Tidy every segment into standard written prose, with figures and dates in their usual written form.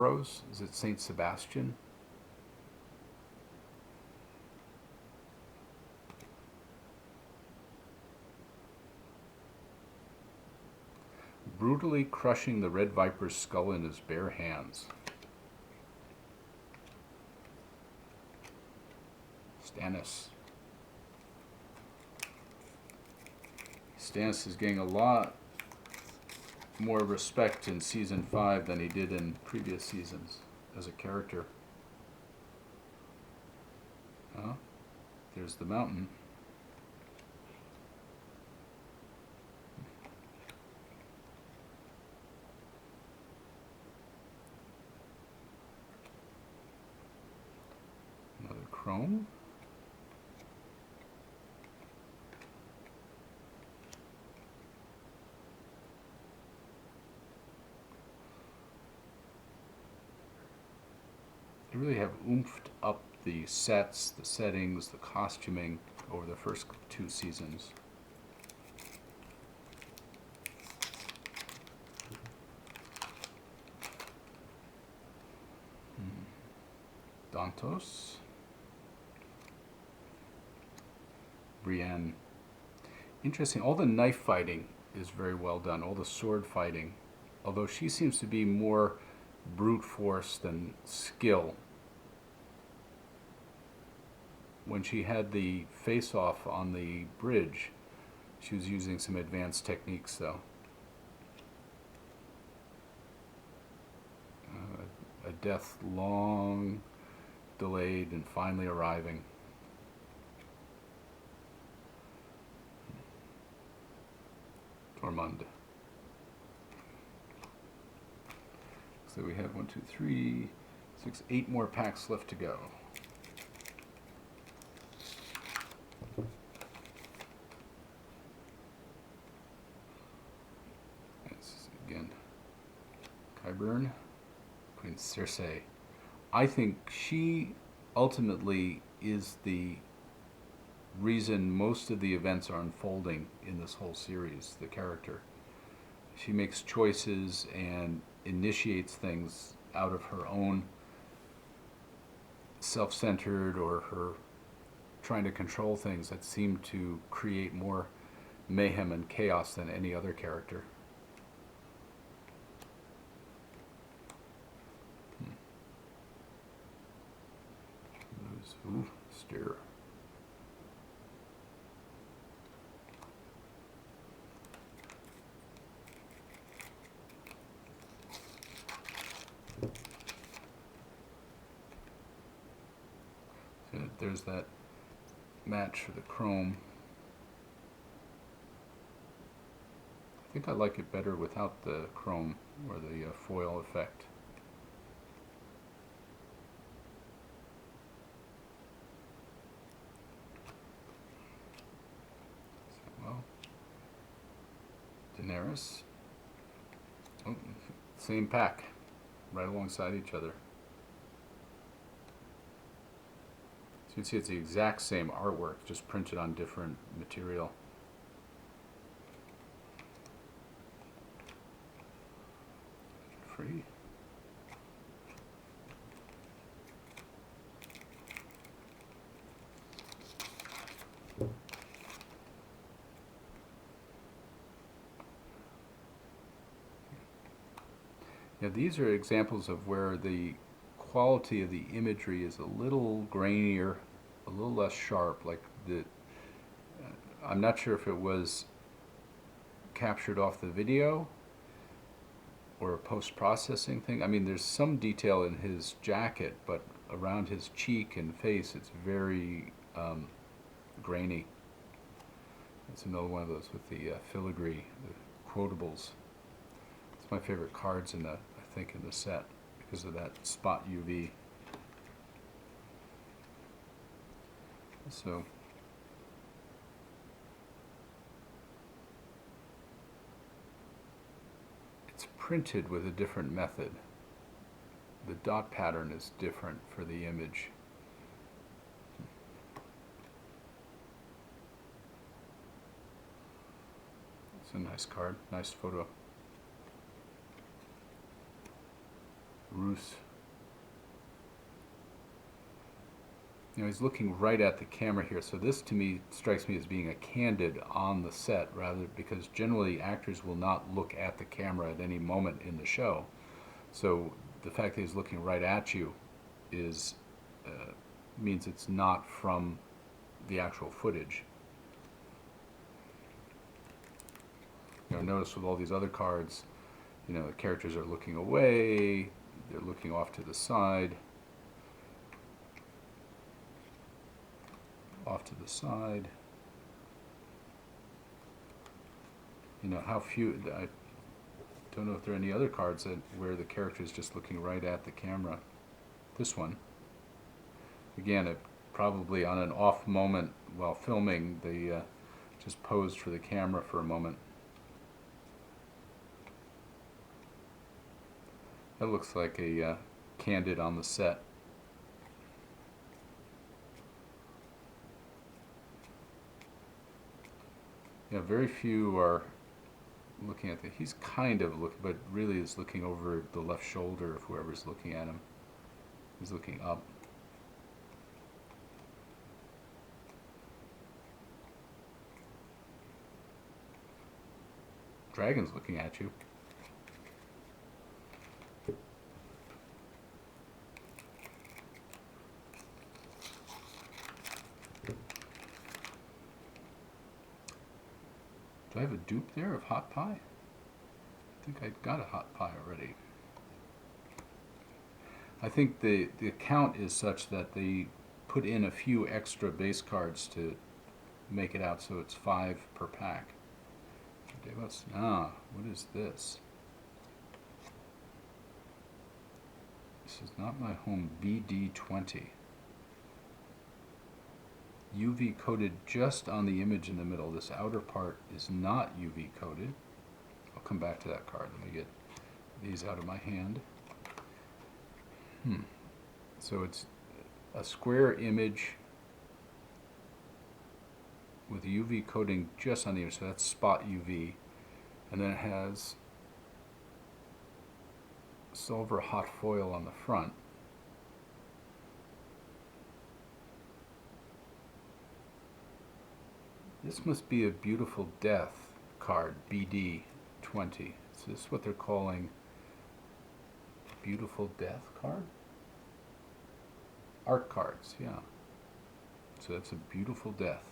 Rose? Is it Saint Sebastian? Brutally crushing the Red Viper's skull in his bare hands. Stannis. Stannis is getting a lot more respect in season 5 than he did in previous seasons as a character. Oh, there's the mountain. Another chrome. They really have oomphed up the sets, the settings, the costuming over the first 2 seasons. Dantos. Brienne. Interesting. All the knife fighting is very well done. All the sword fighting. Although she seems to be more brute force than skill. When she had the face-off on the bridge, she was using some advanced techniques, though. A death long delayed and finally arriving. Tormund. So we have 1, 2, 3, 6, 8 more packs left to go. This again, Qyburn, Queen Cersei. I think she ultimately is the reason most of the events are unfolding in this whole series, the character. She makes choices and initiates things out of her own self-centered or her trying to control things that seem to create more mayhem and chaos than any other character. Ooh, steer. So there's that match for the chrome. I think I like it better without the chrome or the foil effect. Well, Daenerys. Oh, same pack, right alongside each other. So you can see it's the exact same artwork, just printed on different material. Free. Yeah, these are examples of where the quality of the imagery is a little grainier, a little less sharp. Like I'm not sure if it was captured off the video or a post-processing thing. I mean, there's some detail in his jacket, but around his cheek and face, it's very grainy. It's another one of those with the filigree, the quotables. It's my favorite cards in the, I think, in the set because of that spot UV. So it's printed with a different method. The dot pattern is different for the image. It's a nice card, nice photo. Bruce. You know, he's looking right at the camera here, so this to me strikes me as being a candid on the set, rather, because generally actors will not look at the camera at any moment in the show. So the fact that he's looking right at you is means it's not from the actual footage. You know, notice with all these other cards, you know, the characters are looking away, they're looking off to the side. Off to the side. You know, how few, I don't know if there are any other cards that where the character is just looking right at the camera. This one. Again, it probably on an off moment while filming, they just posed for the camera for a moment. That looks like a candid on the set. Yeah, very few are looking at the, he's kind of looking, but really is looking over the left shoulder of whoever's looking at him. He's looking up. Dragon's looking at you. Do I have a dupe there of hot pie? I think I got a hot pie already. I think the count is such that they put in a few extra base cards to make it out so it's 5 per pack. Okay, what is this? This is not my home. BD20. UV coated just on the image in the middle. This outer part is not UV coated. I'll come back to that card. Let me get these out of my hand. So it's a square image with UV coating just on the image. So that's spot UV. And then it has silver hot foil on the front. This must be a Beautiful Death card, BD20. Is this what they're calling Beautiful Death card? Art cards, yeah. So that's a Beautiful Death.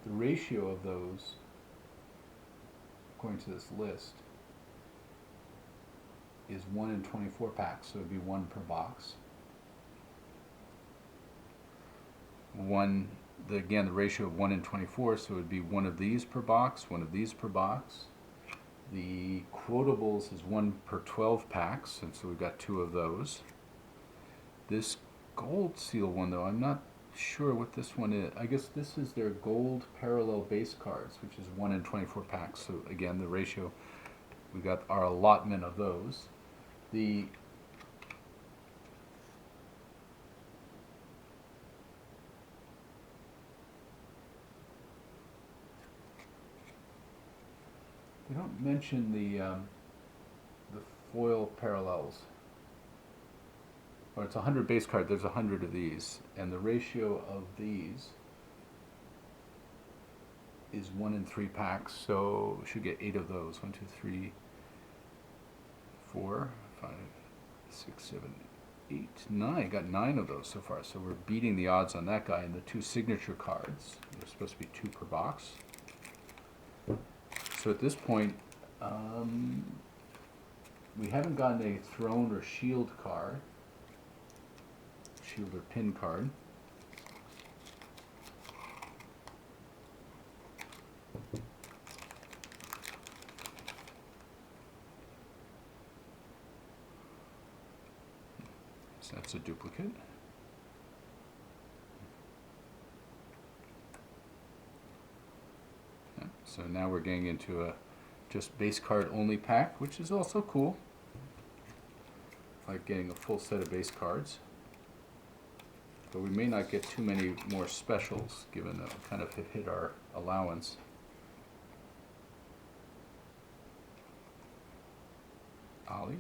The ratio of those, according to this list, is 1 in 24 packs, so it would be 1 per box. Again, the ratio of 1 in 24, so it would be 1 of these per box, 1 of these per box. The quotables is 1 per 12 packs, and so we've got 2 of those. This gold seal one, though, I'm not sure what this one is. I guess this is their gold parallel base cards, which is 1 in 24 packs. So again, the ratio, we got our allotment of those. They don't mention the foil parallels. Or it's 100 base card. There's 100 of these, and the ratio of these is 1 in 3 packs. So we should get 8 of those. 1, 2, 3, 4, 5, 6, 7, 8, 9. Got 9 of those so far. So we're beating the odds on that guy. And the 2 signature cards. There's supposed to be 2 per box. So at this point, we haven't gotten a throne or shield card. Shield or pin card. So that's a duplicate. Yeah, so now we're getting into a just base card only pack, which is also cool. Like getting a full set of base cards. But we may not get too many more specials, given that we kind of have hit our allowance. Ali.